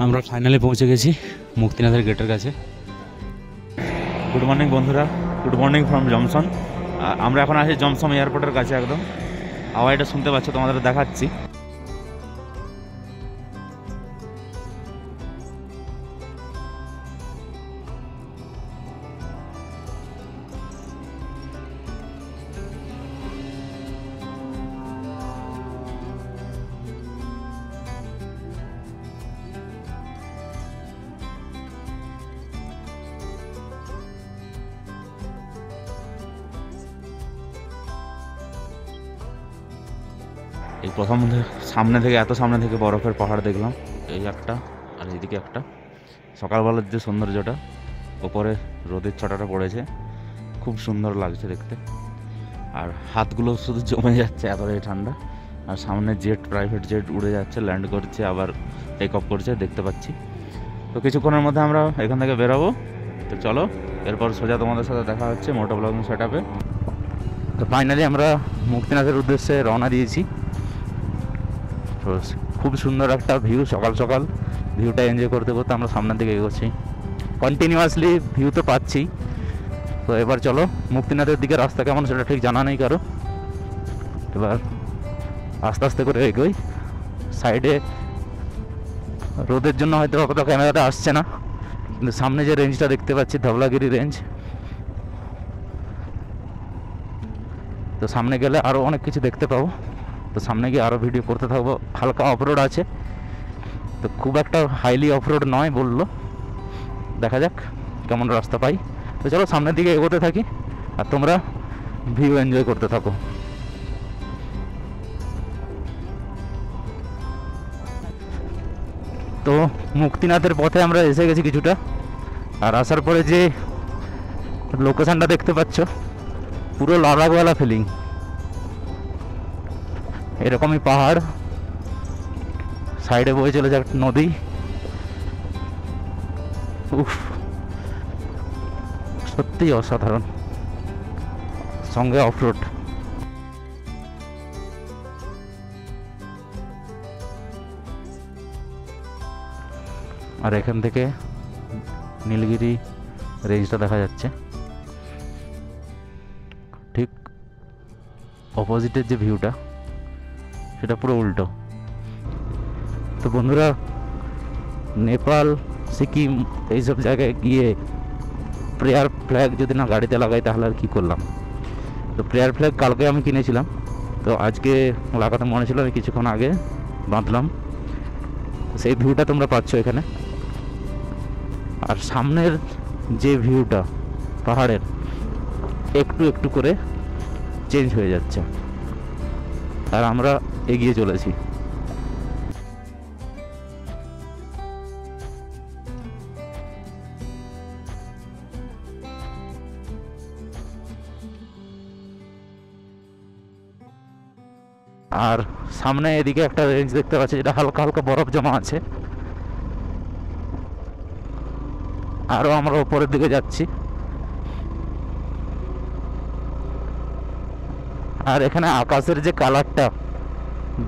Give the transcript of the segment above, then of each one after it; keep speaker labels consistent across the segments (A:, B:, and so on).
A: আমরা ফাইনালি পৌঁছে গেছি মুক্তিনাথের গেটের কাছে। গুড মর্নিং বন্ধুরা, গুড মর্নিং ফ্রম জমসন। আমরা এখন আছি জমসন এয়ারপোর্টের কাছে, একদম আওয়াজটা শুনতে পাচ্ছ, তোমাদের দেখাচ্ছি। এই প্রথম সামনে থেকে, এত সামনে থেকে বরফের পাহাড় দেখলাম, এই একটা আর এইদিকে একটা। সকালবেলার যে সৌন্দর্যটা, ওপরে রোদের ছটাটা পড়েছে, খুব সুন্দর লাগছে দেখতে। আর হাতগুলো শুধু জমে যাচ্ছে, এতটাই ঠান্ডা। আর সামনে জেট, প্রাইভেট জেট উড়ে যাচ্ছে, ল্যান্ড করছে, আবার টেক অফ করছে, দেখতে পাচ্ছি। তো কিছুক্ষণের মধ্যে আমরা এখান থেকে বেরোবো। তো চলো, এরপর সোজা তোমাদের সাথে দেখা হচ্ছে মোটো ব্লগিং সেট আপে। তো ফাইনালি আমরা মুক্তিনাথের উদ্দেশ্যে রওনা দিয়েছি। তো খুব সুন্দর একটা ভিউ, সকাল সকাল ভিউটা এনজয় করতে করতে আমরা সামনের দিকে এগোচ্ছি। কন্টিনিউয়াসলি ভিউ তো পাচ্ছি। তো এবার চলো, মুক্তিনাথের দিকে রাস্তা কেমন সেটা ঠিক জানা নেই কারো। এবার আস্তে আস্তে করে এগোই। সাইডে রোদের জন্য হয়তো অতটা ক্যামেরাটা আসছে না, কিন্তু সামনে যে রেঞ্জটা দেখতে পাচ্ছি, ধবলাগিরি রেঞ্জ, তো সামনে গেলে আরও অনেক কিছু দেখতে পাবো। তো সামনে গিয়ে আরও ভিডিও করতে থাকবো। হালকা অফরোড আছে, তো খুব একটা হাইলি অফরোড নয় বললো। দেখা যাক কেমন রাস্তা পাই। তো চলো সামনের দিকে এগোতে থাকি, আর তোমরা ভিউ এনজয় করতে থাকো। তো মুক্তিনাথের পথে আমরা এসে গেছি কিছুটা। আর আসার পরে যে লোকেশানটা দেখতে পাচ্ছ, পুরো লাদাখওয়ালা ফিলিং। এরকমই পাহাড়, সাইডে বয়ে চলে যায় নদী। উফ, সত্যিই অসাধারণ, সঙ্গে অফরোড। আর এখান থেকে নীলগিরি রেঞ্জটা দেখা যাচ্ছে। ঠিক অপোজিটের যে ভিউটা, সেটা পুরো উল্টো। তো বন্ধুরা, নেপাল, সিকিম এইসব জায়গায় গিয়ে প্রেয়ার ফ্ল্যাগ যদি না গাড়িতে লাগাই তাহলে আর কী করলাম। তো প্রেয়ার ফ্ল্যাগ কালকে আমি কিনেছিলাম, তো আজকে লাগাতে মনে ছিল, আমি কিছুক্ষণ আগে বাঁধলাম। সেই ভিউটা তোমরা পাচ্ছ এখানে। আর সামনের যে ভিউটা পাহাড়ের, একটু একটু করে চেঞ্জ হয়ে যাচ্ছে, আর আমরা এগিয়ে চলেছি। আর সামনে এদিকে একটা রেঞ্জ দেখতে পাচ্ছি, যেটা হালকা হালকা বরফ জমা আছে। আরও আমরা উপরের দিকে যাচ্ছি। আর এখানে আকাশের যে কালারটা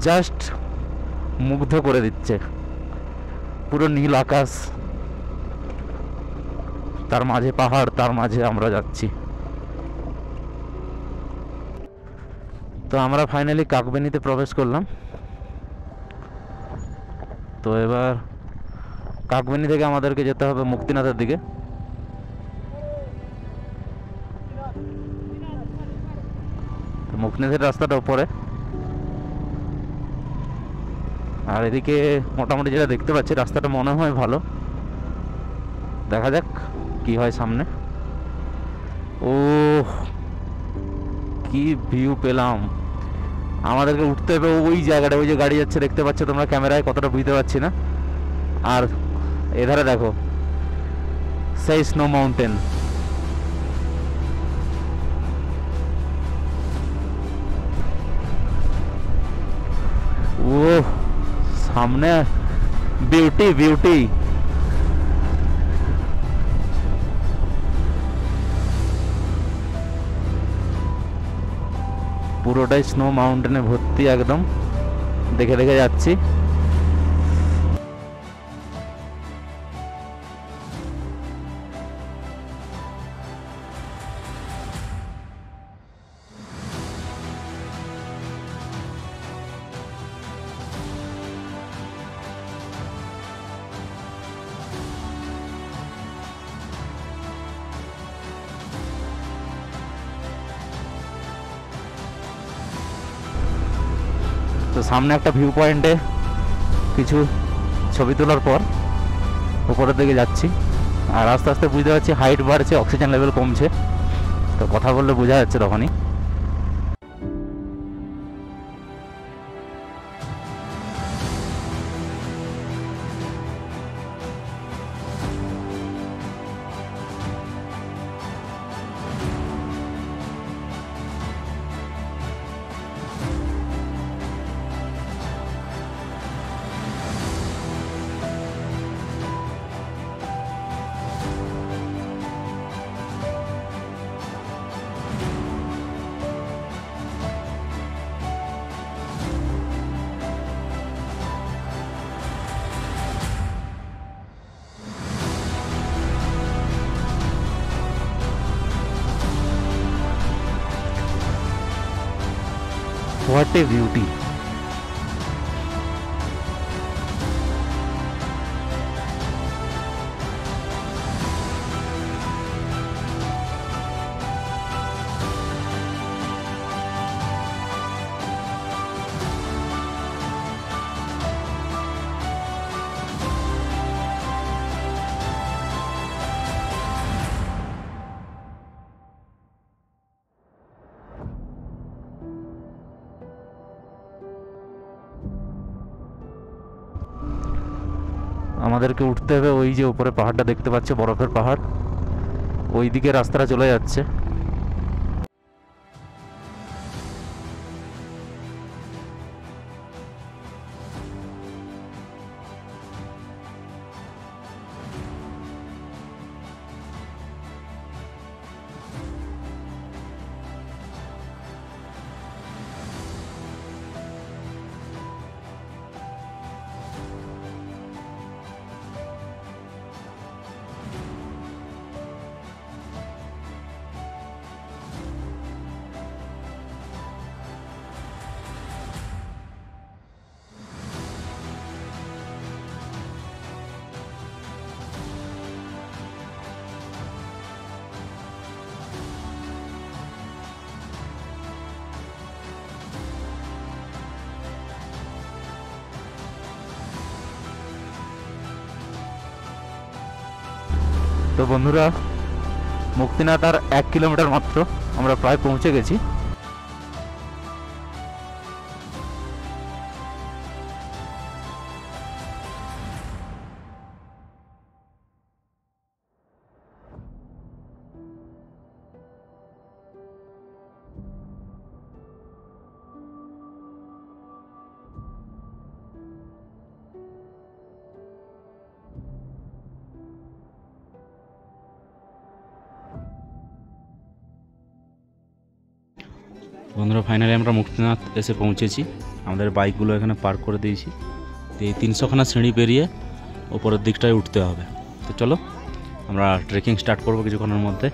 A: জাস্ট মুগ্ধ করে দিচ্ছে। পুরো নীল আকাশ, তার মাঝে পাহাড়, তার মাঝে আমরা যাচ্ছি। তো আমরা ফাইনালি কাকবেনিতে প্রবেশ করলাম। তো এবার কাকবেনি থেকে আমাদেরকে যেতে হবে মুক্তিনাথের দিকে। মুক্তিনাথের রাস্তাটা উপরে, আর এদিকে মোটামুটি যেটা দেখতে পাচ্ছি রাস্তাটা মনে হয় ভালো। দেখা যাক কি হয় সামনে। ও, কি ভিউ পেলাম! আমাদেরকে উঠতে হবে ওই জায়গাটা, ওই যে গাড়ি যাচ্ছে দেখতে পাচ্ছ তোমরা ক্যামেরায়, কতটা বুঝতে পারছি না। আর এধারে দেখো সেই স্নো মাউন্টেন। ও সামনে বিউটি বিউটি। পুরোটাই স্নো মাউন্টেনে ভর্তি একদম, দেখে দেখে যাচ্ছি। তো সামনে একটা ভিউ পয়েন্টে কিছু ছবি তোলার পর উপরের দিকে যাচ্ছি। আর আস্তে আস্তে বুঝতে পারছি হাইট বাড়ছে, অক্সিজেন লেভেল কমছে। তো কথা বললে বোঝা যাচ্ছে তখনই। What a beauty! আমাদেরকে উঠতে হবে, ওই যে উপরে পাহাড়টা দেখতে পাচ্ছ, বরফের পাহাড়, ওই দিকে রাস্তাটা চলে যাচ্ছে। তো বন্ধুরা, মুক্তিনাথ আর 1 কিলোমিটার মাত্র, আমরা প্রায় পৌঁছে গেছি। বন্ধুরা, ফাইনালি আমরা মুক্তিনাথ এসে পৌঁছেছি। আমাদের বাইকগুলো এখানে পার্ক করে দিয়েছি। তো এই 300খানা সিঁড়ি পেরিয়ে ওপরের দিকটায় উঠতে হবে। তো চলো আমরা ট্রেকিং স্টার্ট করবো কিছুক্ষণের মধ্যে।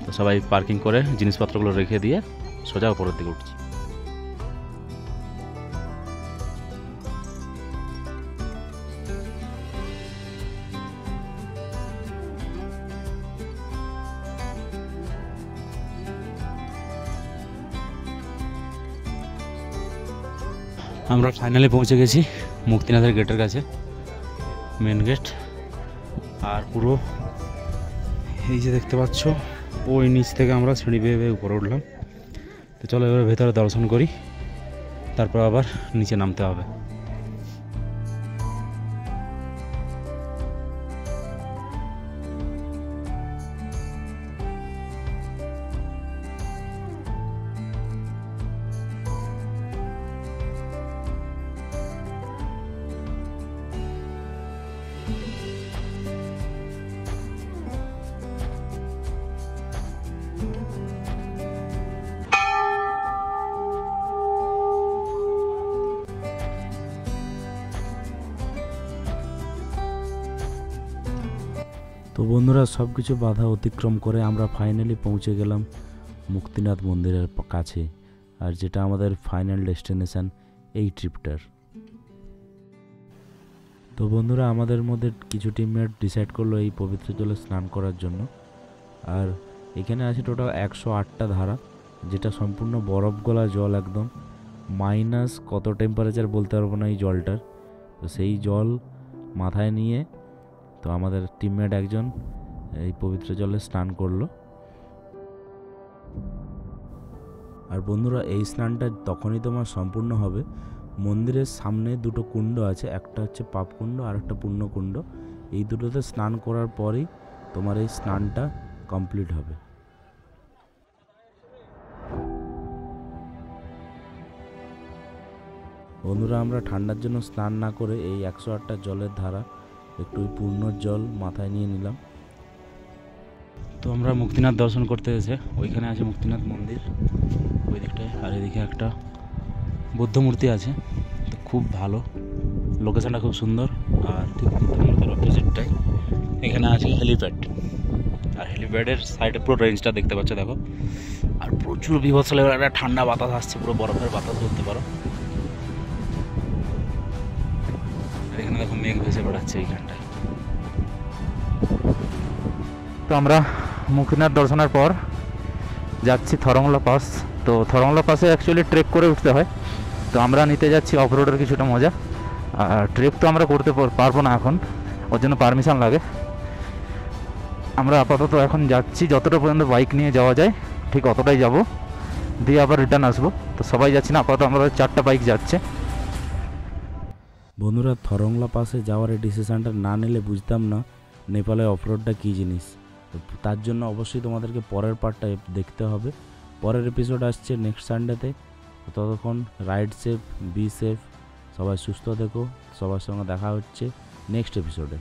A: তো সবাই পার্কিং করে জিনিসপত্রগুলো রেখে দিয়ে সোজা ওপরের দিকে উঠছি। আমরা ফাইনালি পৌঁছে গেছি মুক্তিনাথের গেটের কাছে, মেন গেট। আর পুরো এই যে দেখতে পাচ্ছ, ওই নিচ থেকে আমরা সিঁড়ি বেয়ে বেয়ে উপরে উঠলাম। তো চলো এবার ভেতরে দর্শন করি, তারপর আবার নিচে নামতে হবে।
B: তো বন্ধুরা, সব কিছু বাধা অতিক্রম করে আমরা ফাইনালি পৌঁছে গেলাম মুক্তিনাথ মন্দিরের কাছে, আর যেটা আমাদের ফাইনাল ডেস্টিনেশন এই ট্রিপটার। তো বন্ধুরা, আমাদের মধ্যে কিছু টিমমেট ডিসাইড করলো এই পবিত্র জলে স্নান করার জন্য। আর এখানে আছে টোটাল 108টা ধারা, যেটা সম্পূর্ণ বরফ গলা জল, একদম মাইনাস কত টেম্পারেচার বলতে পারবো না এই জলটার। তো সেই জল মাথায় নিয়ে তো আমাদের টিমমেট একজন এই পবিত্র জলে স্নান করলো। আর বন্ধুরা, এই স্নানটা তখনই তোমার সম্পূর্ণ হবে, মন্দিরের সামনে দুটো কুণ্ড আছে, একটা হচ্ছে পাপকুণ্ড আর একটা পুণ্যকুণ্ড। এই দুটোতে স্নান করার পরেই তোমার এই স্নানটা কমপ্লিট হবে। বন্ধুরা, আমরা ঠান্ডার জন্য স্নান না করে এই 108টা জলের ধারা একটু পূর্ণর জল মাথায় নিয়ে নিলাম।
A: তো আমরা মুক্তিনাথ দর্শন করতে এসে, ওইখানে আছে মুক্তিনাথ মন্দির ওই দিকটায়, আর এদিকে একটা বুদ্ধ মূর্তি আছে। তো খুব ভালো, লোকেশনটা খুব সুন্দর। আর ঠিক বুদ্ধ মূর্তির অপোজিটটাই এখানে আছে হেলিপ্যাড, আর হেলিপ্যাডের সাইডে পুরো রেঞ্জটা দেখতে পাচ্ছ দেখো। আর প্রচুর বিভৎস লেভেলের একটা ঠান্ডা বাতাস আসছে, পুরো বরফের বাতাস বলতে পারো। আর এখানে দেখো মেঘ ভেসে বেড়াচ্ছে এইখানটায়। তো আমরা মুক্তিনাথ দর্শনের পর যাচ্ছি থরংলা পাস। তো থরংলা পাসে অ্যাকচুয়ালি ট্রেক করে উঠতে হয়, তো আমরা নিতে যাচ্ছি অফ রোডের কিছুটা মজা। আর ট্রেক তো আমরা করতে পারবো না এখন, ওর জন্য পারমিশন লাগে। আমরা আপাতত এখন যাচ্ছি, যতটা পর্যন্ত বাইক নিয়ে যাওয়া যায় ঠিক অতটাই যাব, দিয়ে আবার রিটার্ন আসবো। তো সবাই যাচ্ছি না, আপাতত আমরা 4টা বাইক যাচ্ছে।
B: বন্ধুরা, থরংলা পাসে যাওয়ার এই ডিসিশানটা না নিলে বুঝতাম না নেপালে অফরোডটা কী জিনিস। তার জন্য অবশ্যই তোমাদেরকে পরের পার্টটা দেখতে হবে। পরের এপিসোড আসছে নেক্সট সানডেতে। ততক্ষণ রাইড সেফ, বি সেফ, সবাই সুস্থ থেকো। সবার সঙ্গে দেখা হচ্ছে নেক্সট এপিসোডে।